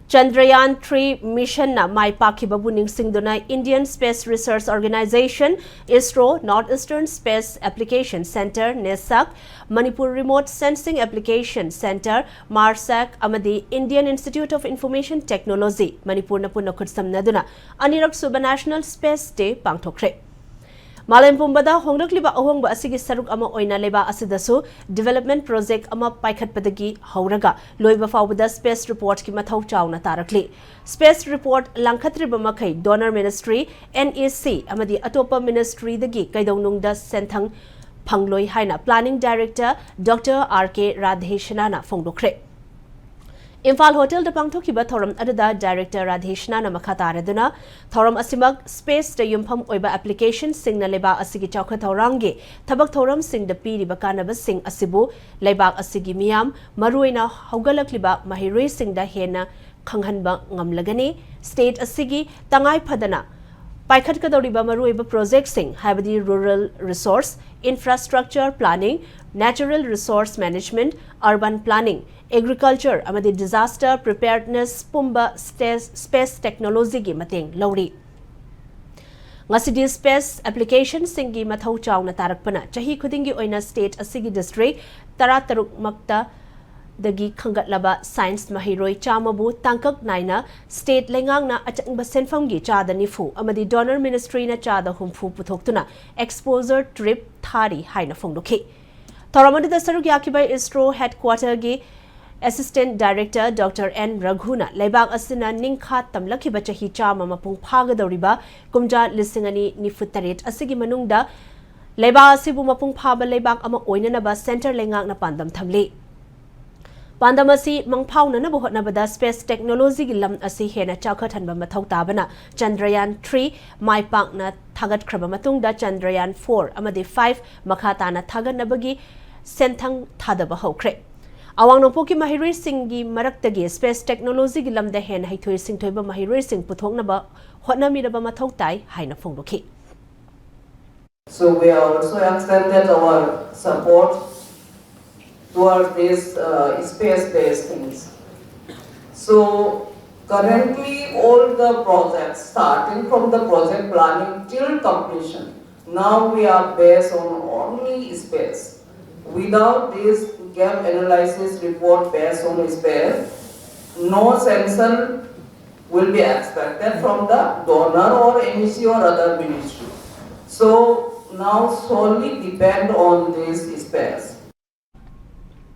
Chandrayaan-3 mission na mai pakhiba buning singduna Indian Space Research Organization, Isro, Northeastern Space Application Center, NESAC, Manipur Remote Sensing Application Center, MARSAC, amadi Indian Institute of Information Technology, Manipur na punna khutsamnaduna, anirak suba National Space Day pangthokre. Malay Pumbada Honglakliba Ahongba Asigi Saruk Ama Oina Leba Asidasu Development Project Ama Paikat Padagi Hauraga Loiba Fawada Space Report Ki Mathau Chawna Tarakli Space Report Langkhatriba Makai Donor Ministry NEC Amadi Atopa Ministry Dagi Kaidonungda Senthang Pangloi Haina Planning Director Dr. R.K. Radheshanana Fongdokre Imphal Hotel da pangthokiba thoram adada Director Radheshanana makataraduna thoram asimak space da yumpham oiba application sing na leba asigi chawkha thorangi thabak thoram sing da piriba kanaba sing asibu leibak asigi miyam maruina haugalakliba mahirui sing da hena khanghanba ngamlagani state asigi tangai phadana Paikhat kadoriba maruiba project sing habadi rural resource infrastructure planning natural resource management urban planning agriculture amadi disaster preparedness pumba space technology gi mateng lori ngasidi space application singi mathau chawna tarakpana chahi khudingi oina state asigi district tarataruk makta dagi khangatlaba science mahiroi chamabu tangkak naina state lengangna achangba senfam gi chada nifu amadi donor ministry na chada humfu puthoktuna exposure trip thari haina fongdokhi thoramadi da saruk yakibai Isro headquarter gi Assistant Director Dr. N. Raghuna Leibak Asina Ningkha Tamlakiba Chahi Chama Mapung Pagadoriba Kumja Lisingani Nifutaret Asigi Manungda Leiba Asibu Mapung Paba Leibak Ama Oinanaba Center Lengang na Pandam Thamli Pandamasi Mangpauna na buhot na bada space technology gilam asi hena chawkhathan ba mathau tabana Chandrayaan-3 maipang na thagat khraba matungda Chandrayaan-4 amadi 5 makhata na thagat nabagi senthang thadaba hokre Awang Nopoki Mahirui Singhi Maraktagi Space Technology Gilam the Hen Haitui Sing Toiba Mahirui Sing Putongnaba Hotnamiraba Matautai Haina Fongdoki. So we are also extended our support towards these space-based things. So currently all the projects starting from the project planning till completion, now we are based on only space. Without this gap analysis report based on space, no sanction will be expected from the donor or NEC or other ministry. So now solely depend on this space.